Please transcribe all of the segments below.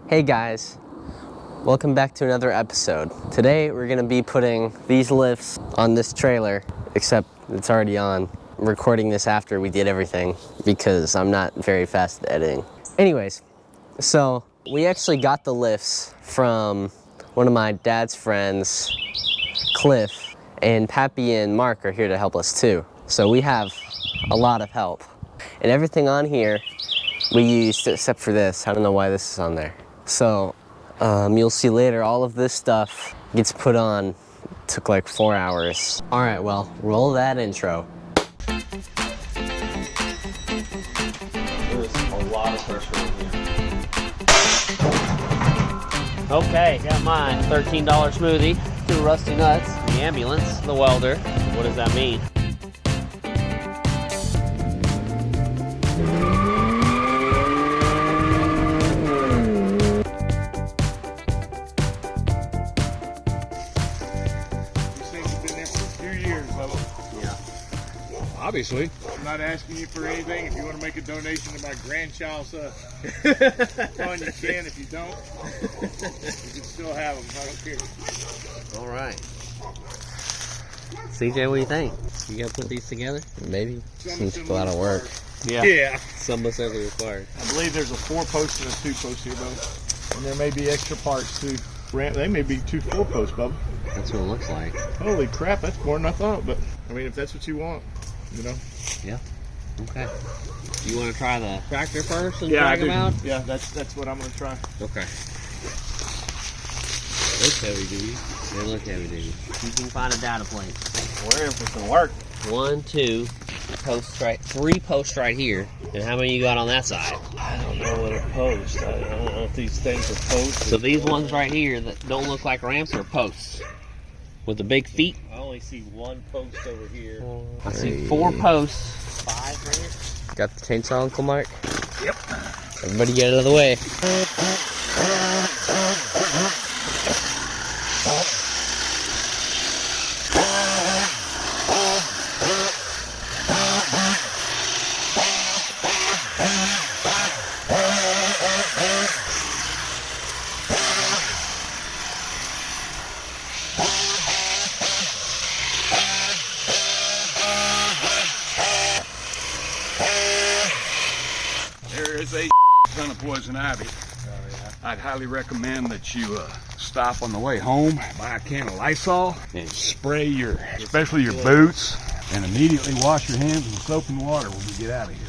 Hey guys, welcome back to another episode. Today we're gonna be putting these lifts on this trailer, except it's already on. I'm recording this after we did everything because I'm not very fast at editing. Anyways, so we actually got the lifts from one of my dad's friends, Cliff, and Pappy and Mark are here to help us too. So we have a lot of help. And everything on here we used except for this. I don't know why this is on there. So you'll see later all of this stuff gets put on. It took like 4 hours. All right, well, roll that intro. There's a lot of pressure in here. Okay, got mine. $13 smoothie, 2 rusty nuts, the ambulance, the welder. What does that mean? Obviously. I'm not asking you for anything. If you want to make a donation to my grandchild's fund, you can. If you don't, you can still have them. I don't care. All right. CJ, what do you think? You gotta put these together? Maybe. Seems a lot of work. Yeah. Some assembly required. I believe there's a 4-post and a 2-post here, Bubba. And there may be extra parts too. They may be 2 4-posts, Bubba. That's what it looks like. Holy crap, that's more than I thought. But I mean, if that's what you want, you know. Yeah. Okay. You want to try the tractor first and Yeah, drag them out? Yeah, that's what I'm gonna try. Okay. Looks heavy duty. They look heavy duty. You can find a data plate. We're in for some work. 1, 2 posts right, 3 posts right here. And how many you got on that side? I don't know what a post. I don't know if these things are posts. So these ones right here that don't look like ramps are posts with the big feet. I only see 1 post over here. I see 4 posts. 5 right here. Got the chainsaw, Uncle Mark? Yep. Everybody get out of the way. There is a ton of poison ivy. I'd highly recommend that you stop on the way home, buy a can of Lysol, and spray especially your boots, and immediately wash your hands in soap and water when you get out of here.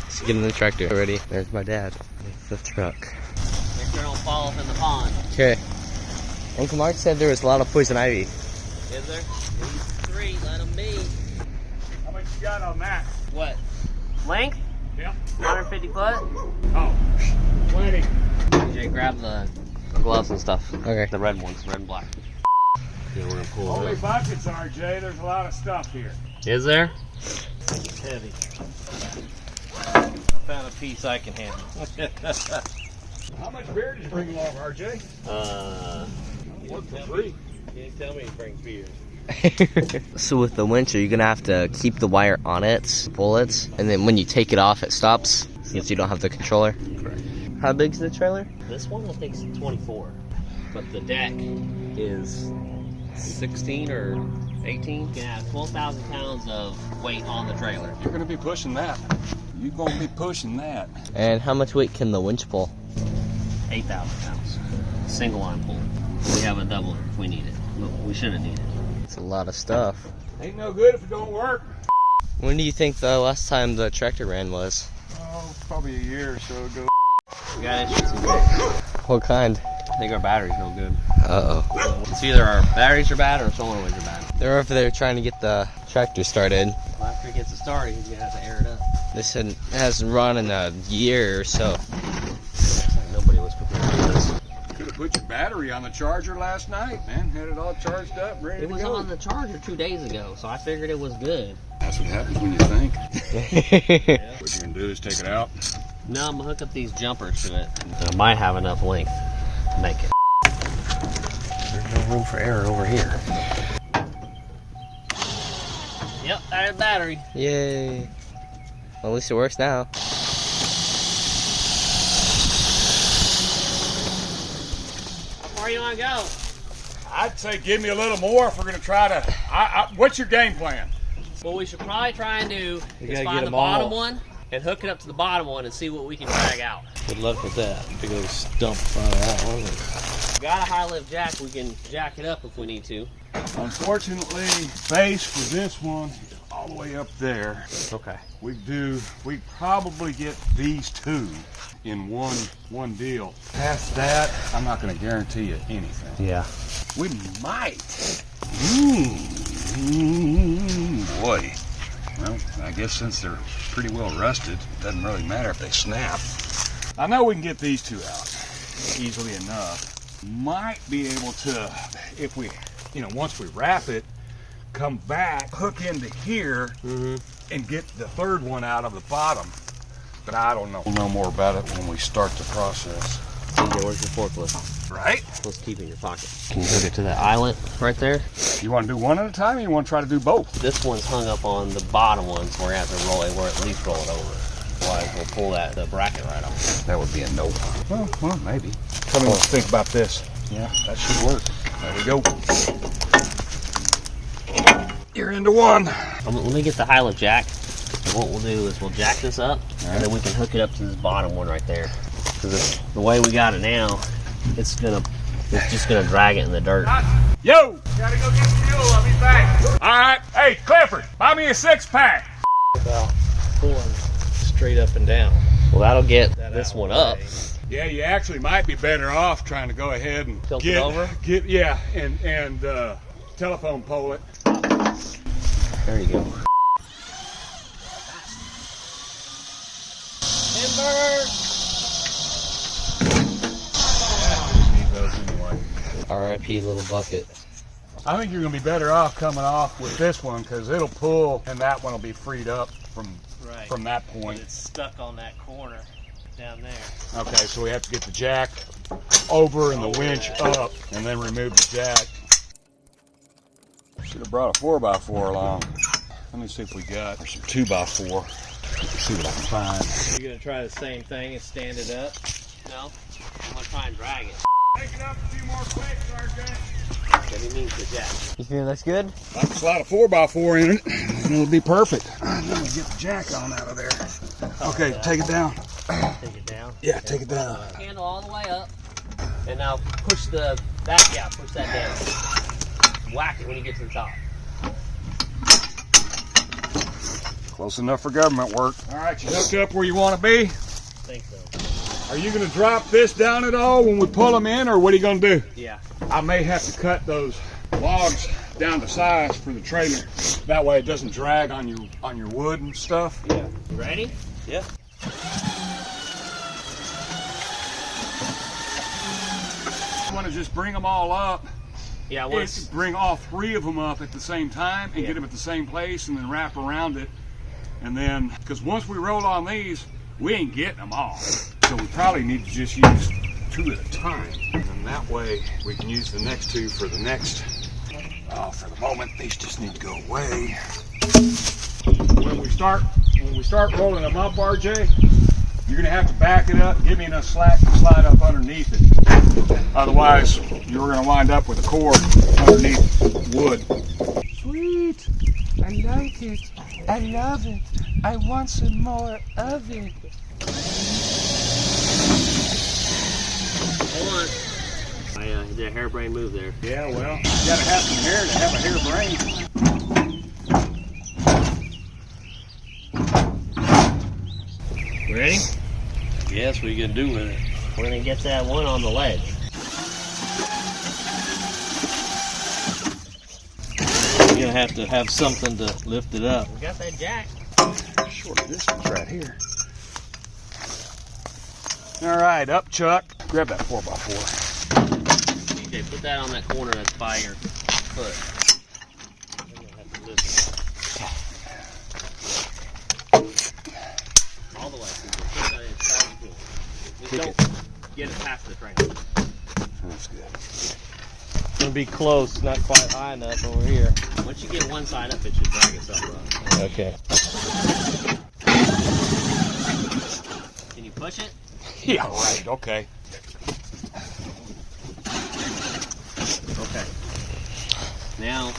Let's get in the tractor already. There's my dad. It's the truck. Make sure don't fall off in the pond. Okay. Uncle Mark said there was a lot of poison ivy. Is there? These 3, let them be. How much you got on that? What? Length? Yep. 150 foot? Oh, plenty. DJ, grab the gloves and stuff. Okay. The red ones, red and black. Yeah, we're gonna pull Holy it up. buckets, RJ. There's a lot of stuff here. Is there? It's heavy. I found a piece I can handle. How much beer did you bring along, RJ? One for free. You didn't tell me to bring beer. So with the winch, you're gonna have to keep the wire on it, pull it, and then when you take it off, it stops since you don't have the controller. Correct. How big's the trailer? This one will take 24, but the deck is 16 or 18. You can have 12,000 pounds of weight on the trailer. You're going to be pushing that. You're going to be pushing that. And how much weight can the winch pull? 8,000 pounds. Single arm pull. We have a double if we need it, but we shouldn't need it. It's a lot of stuff. Ain't no good if it don't work. When do you think the last time the tractor ran was? Oh, probably a year or so ago. We got issues. What kind? I think our battery's no good. Uh-oh. It's either our batteries are bad or our solenoids are bad. They're over there trying to get the tractor started. Well, after he gets it started, he's gonna have to air it up. They said it hasn't run in a year or so. Nobody was prepared for this. Could have put your battery on the charger last night, man. Had it all charged up, ready It to was go. on the charger 2 days ago, so I figured it was good. That's what happens when you think. What you're going to do is take it out. No, I'm gonna hook up these jumpers to it. I might have enough length to make it. There's no room for error over here. Yep, there's the battery. Yay. Well, at least it works now. Where you want to go? I'd say give me a little more if we're gonna try to. What's your game plan? What we should probably try and do is gotta find get the 'em bottom all. one and hook it up to the bottom one and see what we can drag out. Good luck with that. Big old stump in front of that one. We got a high lift jack. We can jack it up if we need to. Unfortunately, base for this one is all the way up there. Okay. We probably get these two in one deal. Past that, I'm not going to guarantee you anything. Yeah. We might. Boy. Well, I guess since they're pretty well rusted, it doesn't really matter if they snap. I know we can get these two out easily enough. Might be able to, if we, once we wrap it, come back, hook into here, and get the third one out of the bottom. But I don't know. We'll know more about it when we start the process. CJ, where's your forklift? Right? Let's keep it in your pocket. Can you hook it to that eyelet right there? You want to do one at a time, or you want to try to do both? This one's hung up on the bottom one, so we're going to have to roll it, or at least roll it over. Otherwise, we'll pull the bracket right off. That would be a no. Well, maybe. Tell me what you think about this. Yeah, that should work. There we go. You're into one. Let me get the high lift jack. And what we'll do is we'll jack this up, and then we can hook it up to this bottom one right there. Because the way we got it now, it's just gonna drag it in the dirt. Yo! Gotta go get fuel. I'll be back. All right. Hey, Clifford, buy me a 6-pack. About pulling straight up and down. Well, that'll get That this out one of the up. way. Yeah, you actually might be better off trying to go ahead and Tilt it over? and telephone pole it. There you go. Timber! R.I.P. little bucket. I think you're gonna be better off coming off with this one because it'll pull, and that one will be freed up from that point. It's stuck on that corner down there. Okay, so we have to get the jack over and the winch up, and then remove the jack. Should have brought a 4x4 along. Let me see if we got some 2x4. See what I can find. You're gonna try the same thing and stand it up? No? I'm gonna try and drag it. Take it up a few more clicks, Sergeant. What he needs the jack. You feel that's good? I can slide a 4x4 in it, and it'll be perfect. Let me get the jack on out of there. Okay, take it down. Take it down. Yeah, take it down. Handle all the way up. And now push that down. Whack it when you get to the top. Close enough for government work. All right, you hooked up where you want to be? I think so. Are you going to drop this down at all when we pull them in, or what are you going to do? Yeah. I may have to cut those logs down to size for the trailer. That way it doesn't drag on your wood and stuff. Yeah. Ready? Yeah. You want to just bring them all up. Yeah, Bring all 3 of them up at the same time and Yeah. get them at the same place, and then wrap around it. And then, because once we roll on these, we ain't getting them all. So we probably need to just use 2 at a time. And then that way we can use the next 2 for the next. For the moment, these just need to go away. When we start rolling them up, RJ, you're gonna have to back it up, give me enough slack to slide up underneath it. Otherwise, you're gonna wind up with a cord underneath wood. Sweet. I like it. I love it. I want some more of it. Hold on. I did a harebrained move there. Yeah, well, you gotta have some hair to have a hair brain. Ready? Yes, what are you gonna do with it? We're gonna get that one on the ledge. You're gonna have to have something to lift it up. We got that jack. Short of this one's right here. All right, up, Chuck. Grab that 4x4. Okay, put that on that corner that's by your foot. Then you'll have to lift it. All the way. Put that inside the pool. Just don't get it past the trailer. That's good. It's gonna be close, not quite high enough over here. Once you get one side up, it should drag itself up. Okay. Can you push it? Yeah, right, okay. Now,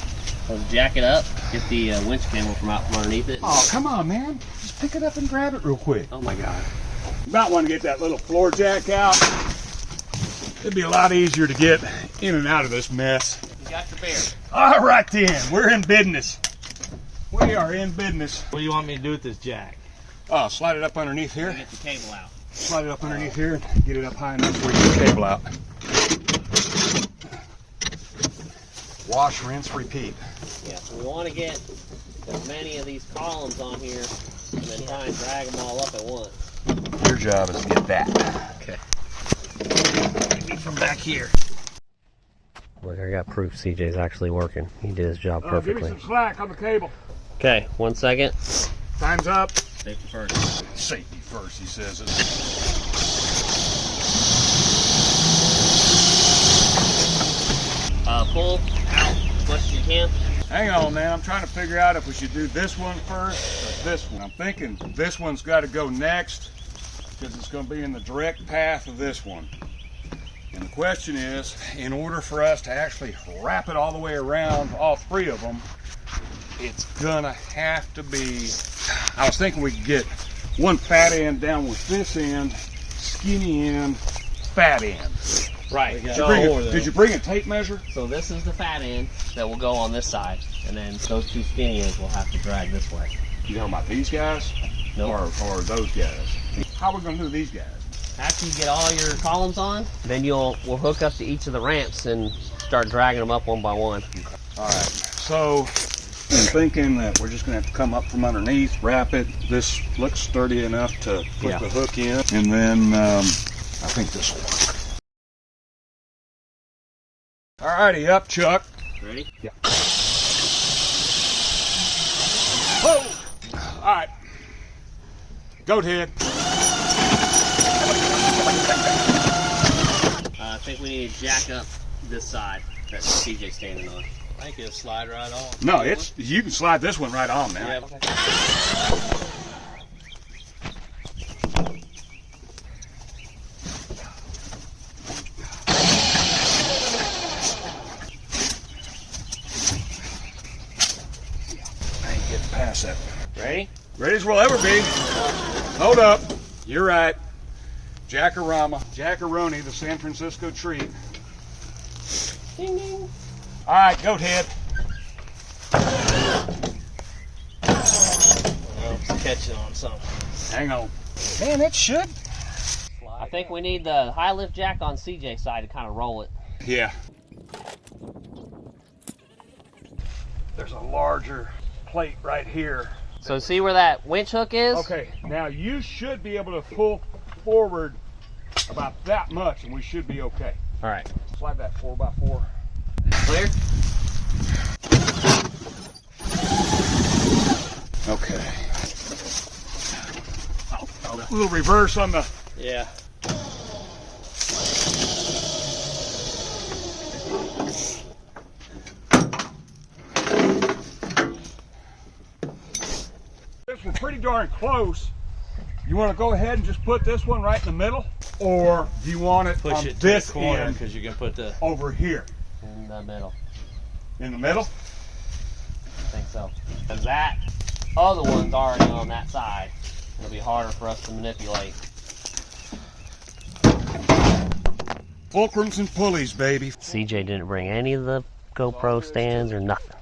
let's jack it up. Get the winch cable from out from underneath it. Oh, come on, man. Just pick it up and grab it real quick. Oh my God. You might want to get that little floor jack out. It'd be a lot easier to get in and out of this mess. You got your bear. All right then, we're in business. We are in business. What do you want me to do with this jack? Oh, slide it up underneath here. Get the cable out. Slide it up underneath here and get it up high enough where you get the cable out. Wash, rinse, repeat. Yeah, so we want to get as many of these columns on here and then try and drag them all up at once. Your job is to get that. Okay. Maybe from back here. Look, I got proof CJ's actually working. He did his job Give me perfectly. some slack on the cable. Okay, 1 second. Time's up. Safety first. Safety first, he says it. Pull out as much as you can. Hang on, man. I'm trying to figure out if we should do this one first or this one. I'm thinking this one's got to go next because it's going to be in the direct path of this one. And the question is, in order for us to actually wrap it all the way around all three of them, it's gonna have to be, I was thinking we could get one fat end down with this end, skinny end, fat end. Right. Did you bring a tape measure? So this is the fat end that will go on this side, and then those two skinny ends will have to drag this way. You talking about these guys? Nope. Or those guys? How are we gonna do these guys? After you get all your columns on, then we'll hook up to each of the ramps and start dragging them up one by one. All right, so I'm thinking that we're just gonna have to come up from underneath, wrap it. This looks sturdy enough to put the hook in, and then I think this will work. All righty, up, Chuck. Ready? Yeah. Whoa! All right. Goat head. I think we need to jack up this side that CJ's standing on. I think it'll slide right on. No, you can slide this one right on, man. Yeah. I ain't getting past that. Ready? Ready as we'll ever be. Hold up. You're right. Jackaroni, the San Francisco treat. Ding ding. All right, goat head. Well, it's catching on something. Hang on. Man, it should. I think we need the high lift jack on CJ's side to kind of roll it. Yeah. There's a larger plate right here. So see where that winch hook is? Okay, now you should be able to pull forward about that much and we should be okay. All right. Slide that 4x4. Clear? Okay. A little reverse on the... Yeah. We're pretty darn close. You want to go ahead and just put this one right in the middle? Or do you want it Push on it to this the corner end because you can put the. over here? In the middle. In the middle? I think so. Because that other one's already on that side. It'll be harder for us to manipulate. Fulcrums and pulleys, baby. CJ didn't bring any of the GoPro stands or nothing.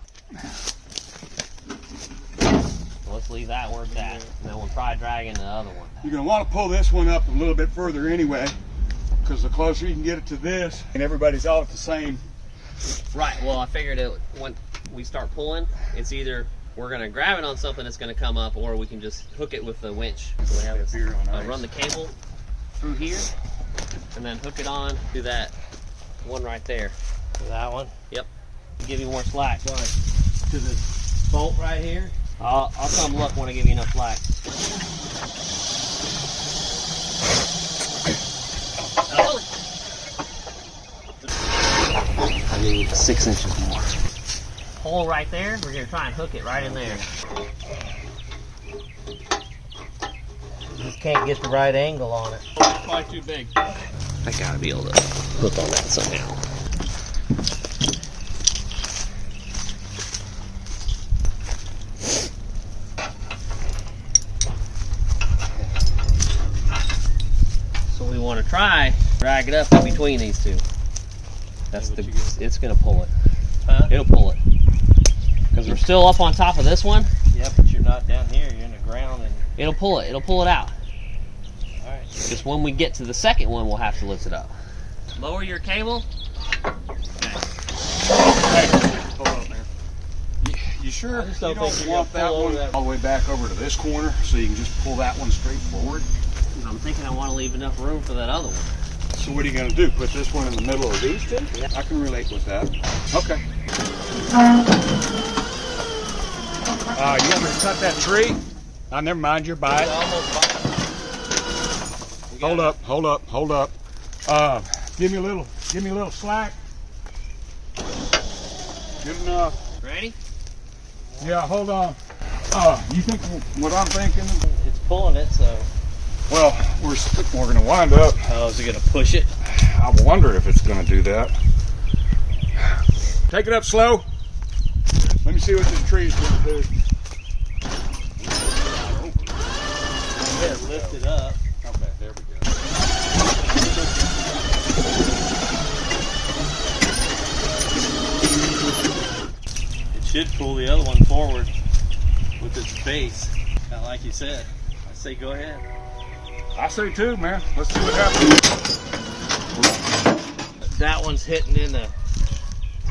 So let's leave that where it's at, and then we'll try dragging the other one. You're going to want to pull this one up a little bit further anyway, because the closer you can get it to this, and everybody's all at the same. Right, well I figured it when we start pulling, it's either we're going to grab it on something that's going to come up, or we can just hook it with the winch. So we have this, run the cable through here, and then hook it on to that one right there. That one? Yep. Give you more slack. To this bolt right here? I'll come look when I give you enough slack. I need 6 inches more. Hole right there, we're gonna try and hook it right in there. Just can't get the right angle on it. Probably too big. I gotta be able to hook on that somehow. want to try, drag it up in between these two. That's it's gonna pull it. Huh? It'll pull it. Because we're still up on top of this one. Yeah, but you're not down here. You're in the ground, and It'll pull it. It'll pull it out. all right. Just when we get to the second one, we'll have to lift it up. Lower your cable. Hey, hold up, man. You sure I you just don't don't think you're want gonna that pull one over that- all the way back over to this corner so you can just pull that one straight forward? I'm thinking I want to leave enough room for that other one. So what are you going to do? Put this one in the middle of these two? Yeah. I can relate with that. Okay. You want me to cut that tree? Oh, never mind. You're by it. Hold up. Give me a little slack. Good enough. Ready? Yeah, hold on. You think what I'm thinking? It's pulling it, so. Well, we're going to wind up. Oh, is it gonna push it? I wonder if it's going to do that. Take it up slow. Let me see what this tree is going to do. Yeah, lift it up. Okay, there we go. It should pull the other one forward with its base. Kind of like you said. I say go ahead. I say too, man. Let's see what happens. That one's hitting in the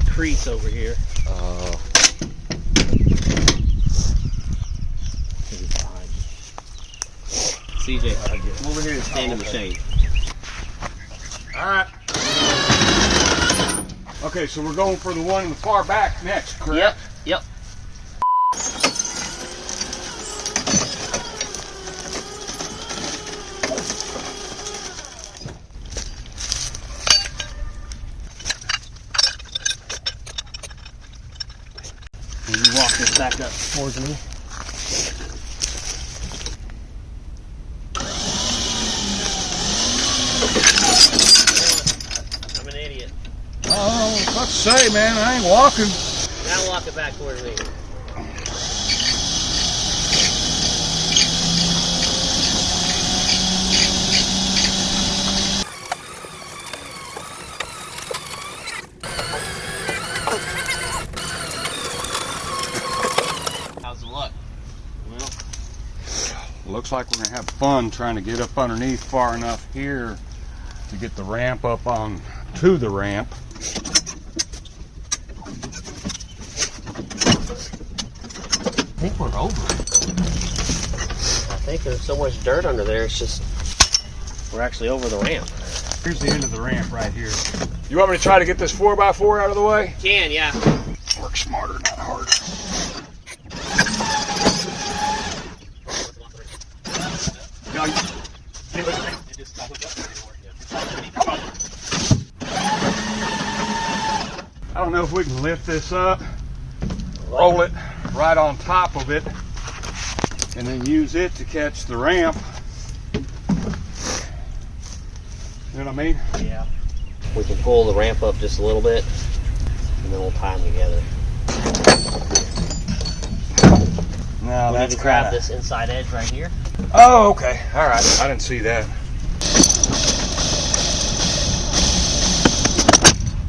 crease over here. CJ, come over here and stand in the shade. All right. Okay, so we're going for the one in the far back next, correct? Yep. Can you walk this back up towards me? I'm an idiot. Oh, let's say, man, I ain't walking. Now walk it back towards me. How's the look? Well, Looks like we're gonna have fun trying to get up underneath far enough here to get the ramp up on to the ramp. I think we're over it. I think there's so much dirt under there, it's just, we're actually over the ramp. Here's the end of the ramp right here. You want me to try to get this 4x4 out of the way? Can, yeah. Work smarter, not harder. I don't know if we can lift this up, roll it right on top of it, and then use it to catch the ramp. You know what I mean? Yeah. We can pull the ramp up just a little bit, and then we'll tie them together. No, We need to grab this inside edge right here. Oh, okay. All right. I didn't see that.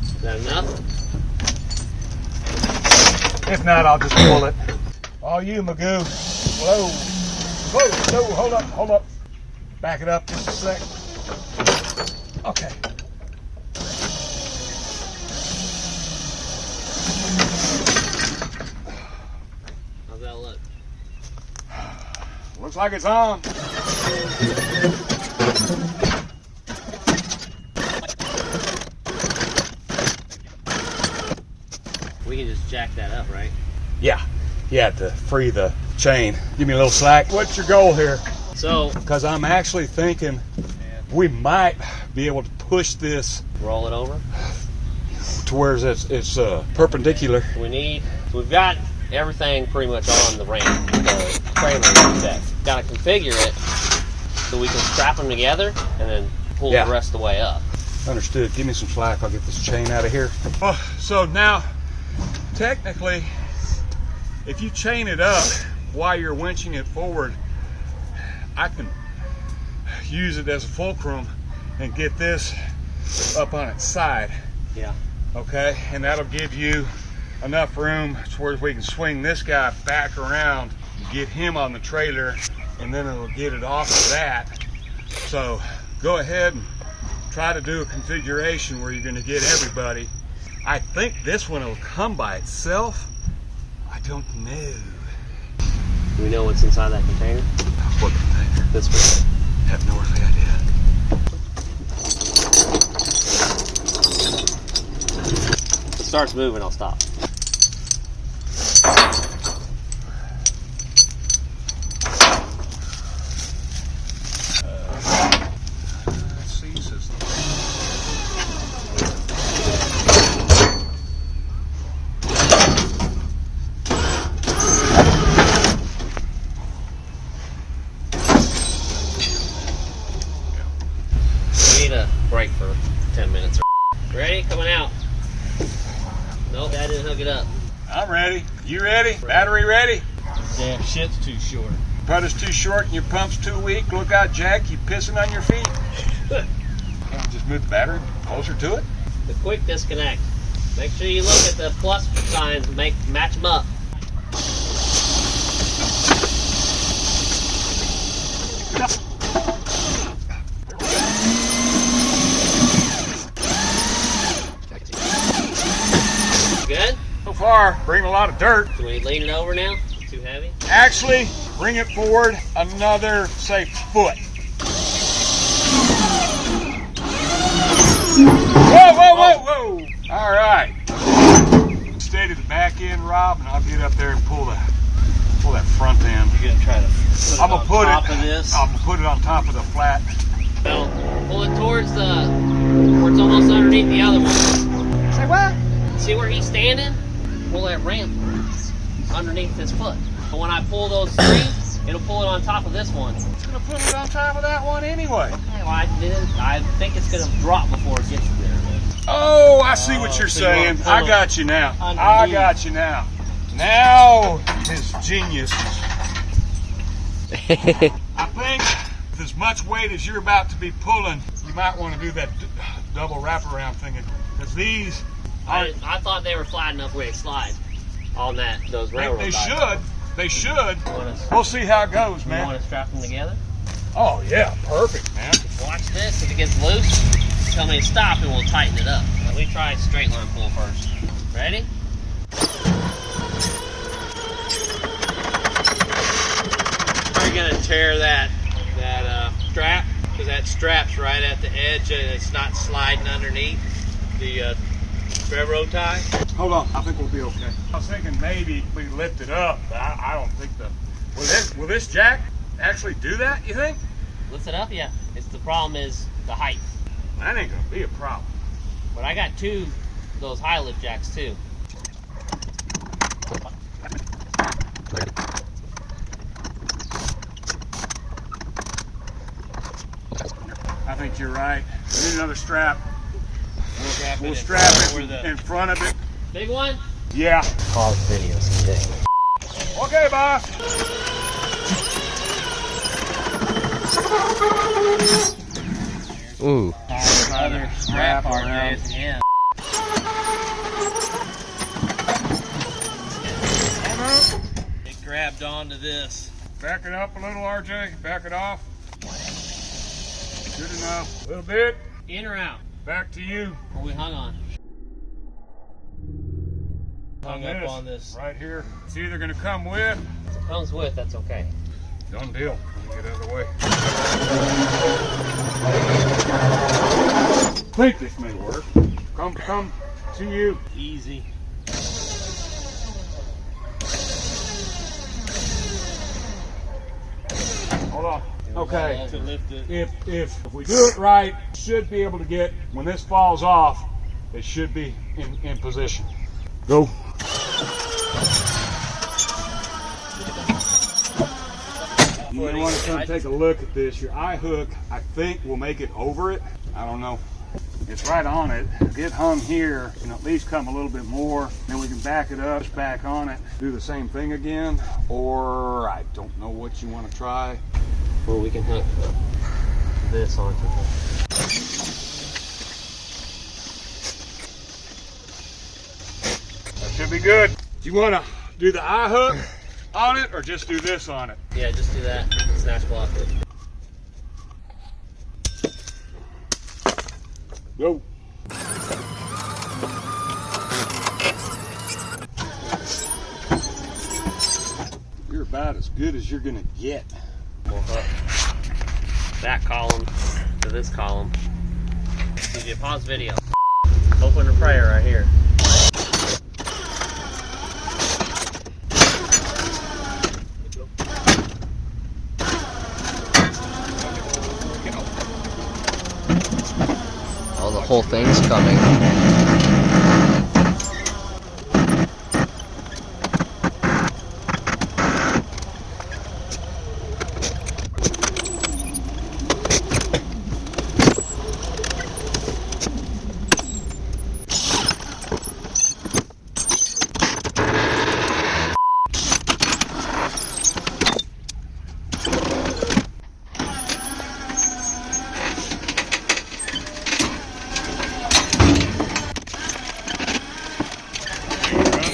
Is that enough? If not, I'll just pull it. Oh, you, Magoo. Whoa. Whoa. No, hold up. Back it up just a sec. Okay. How's that look? Looks like it's on. We can just jack that up, right? Yeah, to free the chain. Give me a little slack. What's your goal here? So, Because I'm actually thinking we might be able to push this roll it over. to where it's perpendicular. We've got everything pretty much on the ramp. The trailer set. Got to configure it so we can strap them together and then pull Yeah. the rest of the way up. Understood. Give me some slack. I'll get this chain out of here. Oh, so now, technically, if you chain it up while you're winching it forward, I can use it as a fulcrum and get this up on its side. Yeah. Okay, and that'll give you enough room to where we can swing this guy back around, get him on the trailer, and then it'll get it off of that. So go ahead and try to do a configuration where you're going to get everybody. I think this one will come by itself. I don't know. Do we know what's inside that container? What container? This one. Have no earthly idea. If it starts moving, I'll stop. Break for 10 minutes. Ready? Coming out. Nope, that didn't hook it up. I'm ready. You ready? Battery ready? Damn shit's too short. Putter's too short and your pump's too weak. Look out, Jack. You pissing on your feet. Just move the battery closer to it. The quick disconnect. Make sure you look at the plus signs and match them up. Good? So far, bring a lot of dirt. Do we lean it over now? Too heavy? Actually, bring it forward another, say, foot. Whoa, whoa, whoa, whoa! All right. Stay to the back end, Rob, and I'll get up there and pull that front end. You're gonna try to put it on top of this? I'm gonna put it on top of the flat. Well, pull it towards where it's almost underneath the other one. Say what? See where he's standing? Pull that ramp underneath his foot. But when I pull those three, it'll pull it on top of this one. It's gonna put it on top of that one anyway. Okay, well, I think it's gonna drop before it gets there. Oh, I see what you're so you saying. wanna pull I got you now. underneath. I got you now. Now his genius. I think with as much weight as you're about to be pulling, you might want to do that double wraparound thing. Because these I thought they were flat enough where they slide on those railroad they ties. should. They should. wanna- We'll see how it goes, You man. want to strap them together? Oh yeah, perfect, man. Watch this. If it gets loose, tell me to stop and we'll tighten it up. Let me try straight line pull first. Ready? You're gonna tear that strap, because that strap's right at the edge and it's not sliding underneath the railroad tie. Hold on, I think we'll be okay. I was thinking maybe we lift it up, but I don't think will this jack actually do that, you think? Lift it up, yeah. The problem is the height. That ain't gonna be a problem. But I got two of those high lift jacks too. I think you're right. We need another strap. We'll it strap where it in front of it. Big one? Yeah. Pause video someday. Okay, boss. Ooh. Another strap part there at the end. It grabbed onto this. Back it up a little, RJ. Back it off. Good enough. A little bit. In or out? Back to you. Or we hung on? Hung up on this. Right here. It's either going to come with. If it comes with, that's okay. Done deal. Let me get out of the way. I think this may work. Come to you. Easy. Hold on. Okay. To lift it. If we do it right, should be able to get, when this falls off, it should be in position. Go. You may want to come take a look at this. Your eye hook, I think, will make it over it. I don't know. It's right on it. Get hung here, and at least come a little bit more. Then we can back it up, back on it, do the same thing again. Or I don't know what you want to try. Or we can hook this onto the be good. Do you want to do the eye hook on it or just do this on it? Yeah, just do that. Snatch block it. Go. You're about as good as you're gonna get. We'll hook that column to this column. Did you pause video? Open a prayer right here. Oh, the whole thing's coming.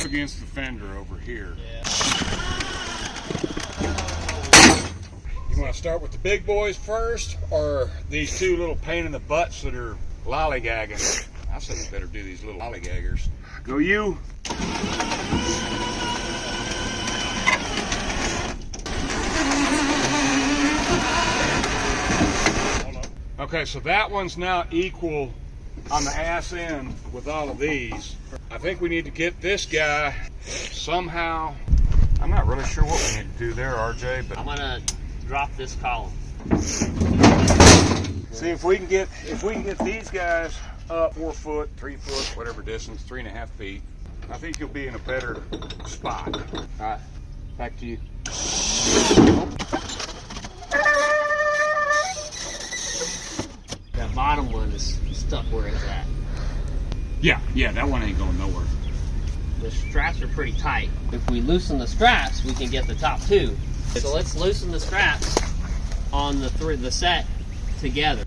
Against the fender over here. Yeah. You want to start with the big boys first, or these two little pain in the butts that are lollygagging? I say you better do these little lollygaggers. Go you. Okay, so that one's now equal on the ass end with all of these. I think we need to get this guy somehow. I'm not really sure what we need to do there, RJ, but I'm gonna drop this column. see if we can get these guys up 4 foot, 3 foot, whatever distance, 3.5 feet. I think you'll be in a better spot. All right, back to you. That bottom one is stuck where it's at. Yeah, that one ain't going nowhere. The straps are pretty tight. If we loosen the straps, we can get the top two. So let's loosen the straps on the set together.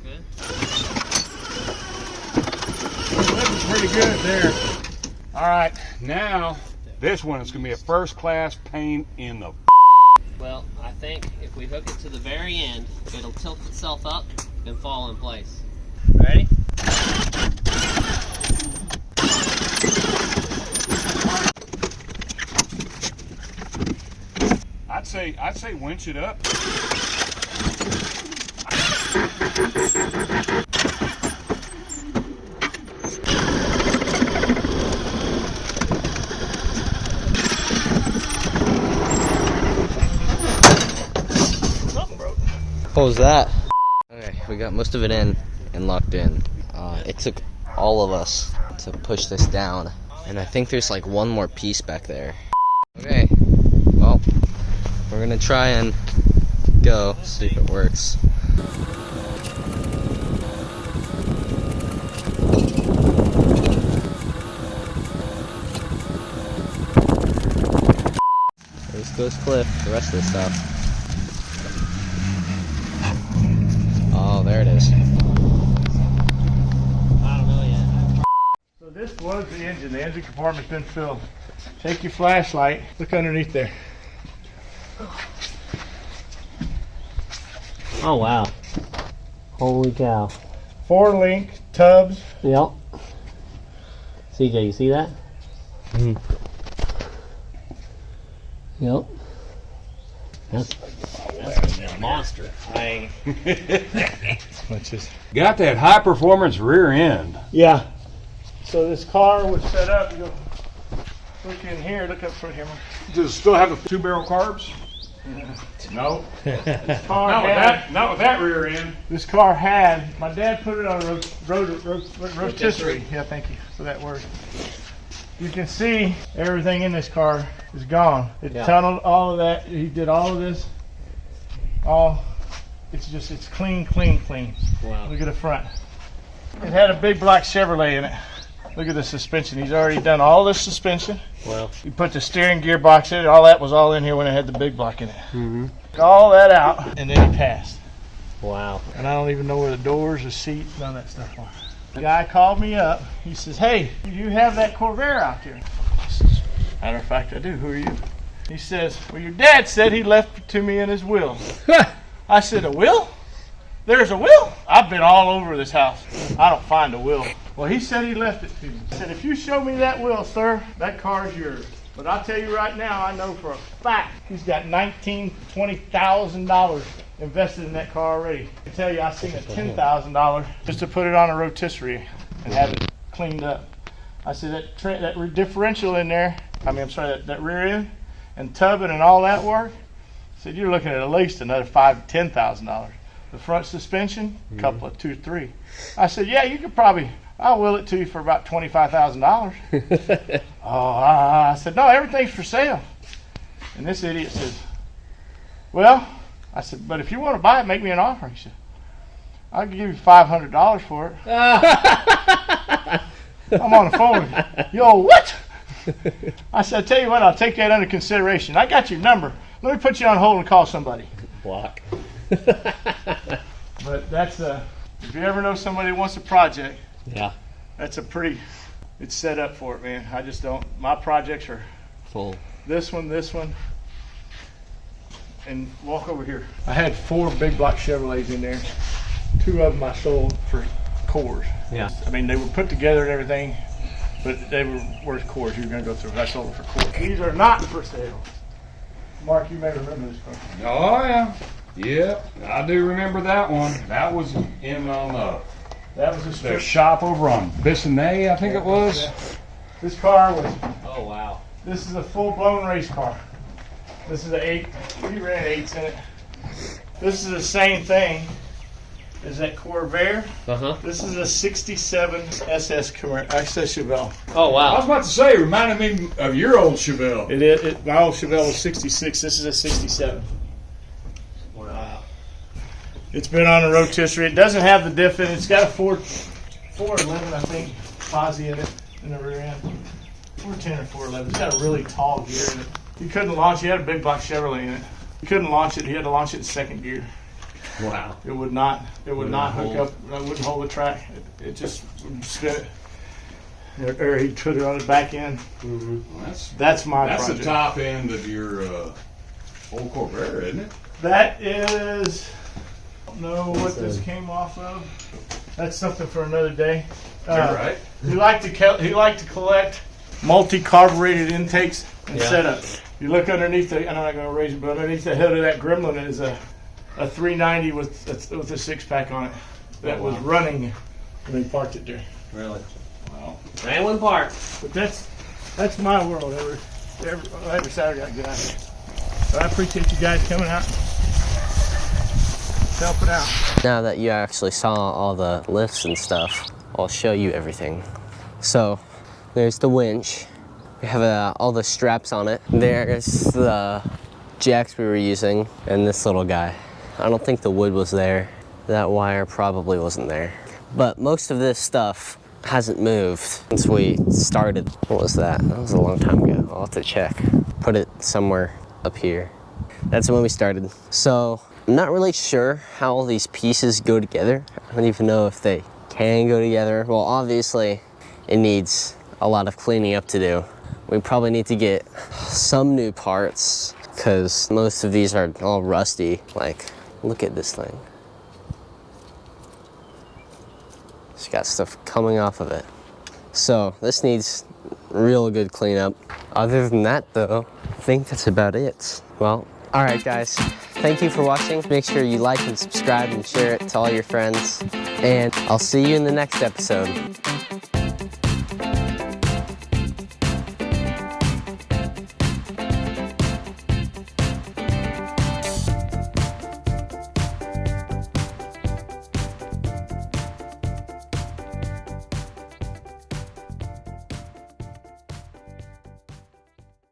Good. Looking pretty good there. All right, now this one is going to be a first class pain in the. Well, I think if we hook it to the very end, it'll tilt itself up and fall in place. Ready? I'd say winch it up. What was that? Okay, we got most of it in and locked in. It took all of us to push this down, and I think there's like one more piece back there. Okay, well, we're gonna try and go, see if it works. There goes Cliff, the rest of the stuff. Oh, there it is. I don't know yet. So this was the engine. The engine compartment's been filled. Take your flashlight, look underneath there. Oh, wow. Holy cow. 4-link tubs. Yep. CJ, you see that? Mm. Yep. That's a monster. Got that high performance rear end. Yeah. So this car was set up. You go look in here. Look up front here. Does it still have the 2-barrel carbs? No. This car Not with that rear end. This car had. My dad put it on a rotisserie. Yeah, thank you for that word. You can see everything in this car is gone. It tunneled all of that. He did all of this. It's clean. Wow. Look at the front. It had a big black Chevrolet in it. Look at the suspension. He's already done all this suspension. Well, He put the steering gear box in it. All that was all in here when it had the big block in it. Took all that out, and then he passed. wow. And I don't even know where the doors, the seat, none of that stuff are. The guy called me up. He says, "Hey, you have that Corvair out there?" I says, "Matter of fact, I do. Who are you?" He says, "Well, your dad said he left it to me in his will." I said, "A will? There's a will?" I've been all over this house. I don't find a will. Well, he said he left it to me. He said, "If you show me that will, sir, that car is yours. But I'll tell you right now, I know for a fact he's got $19,000, $20,000 invested in that car already. I tell you, I seen a $10,000 just to put it on a rotisserie and have it cleaned up." I said, that differential in there, that rear end and tubbing and all that work," I said, "you're looking at least another $5,000 to $10,000. The front suspension, a couple of 2, 3. I said, "Yeah, you could probably, I'll will it to you for about $25,000. I said, "No, everything's for sale." And this idiot says, "Well," I said, "but if you want to buy it, make me an offer." He said, "I'll give you $500 for it." I'm on the phone. "Yo, what?" I said, "I tell you what, I'll take that under consideration. I got your number. Let me put you on hold and call somebody." Block. But that's if you ever know somebody that wants a project, Yeah. that's it's set up for it, man. I just don't, my projects are Full. this one, and walk over here. I had 4 big block Chevrolets in there. 2 of them I sold for cores. Yeah. I mean, they were put together and everything, but they were worth cores. You were going to go through. I sold them for cores. These are not for sale. Mark, you may remember this car. Oh, yeah. Yep, I do remember that one. That was in on That was a the strip. shop over on Bissonnet, I think it was. This car was, Oh, wow. this is a full-blown race car. This is an 8. We ran 8s in it. This is the same thing as that Corvair. Uh-huh. This is a 67 SS Chevelle. Oh, I wow. was about to say, it reminded me of your old Chevelle. It is. My old Chevelle was 66. This is a 67. Wow. It's been on a rotisserie. It doesn't have the diff in it. It's got a 411, I think, posi in it in the rear end. 410 or 411. It's got a really tall gear in it. You couldn't launch. You had a big block Chevrolet in it. You couldn't launch it. You had to launch it in second gear. Wow. It would not. It would not hook up. It wouldn't hold the track. It just would spin it. Or he'd put it on the back end. Well, That's my That's project. the top end of your old Corvair, isn't it? That is. I don't know what this came off of. That's something for another day. You're right. He liked to collect multi-carbureted intakes and setups. You look underneath the. I'm not going to raise it, but underneath the hood of that Gremlin is a 390 with a 6-pack on it that was running when they parked it there. Really? Wow. Rambling Park. But that's my world. Every Saturday I get out here. So I appreciate you guys coming out, helping out. Now that you actually saw all the lifts and stuff, I'll show you everything. So there's the winch. We have all the straps on it. There's the jacks we were using and this little guy. I don't think the wood was there. That wire probably wasn't there. But most of this stuff hasn't moved since we started. What was that? That was a long time ago. I'll have to check. Put it somewhere up here. That's when we started. So I'm not really sure how all these pieces go together. I don't even know if they can go together. Well, obviously it needs a lot of cleaning up to do. We probably need to get some new parts because most of these are all rusty. Like, look at this thing. It's got stuff coming off of it. So this needs real good cleanup. Other than that though, I think that's about it. Well, all right guys, thank you for watching. Make sure you like and subscribe and share it to all your friends. And I'll see you in the next episode.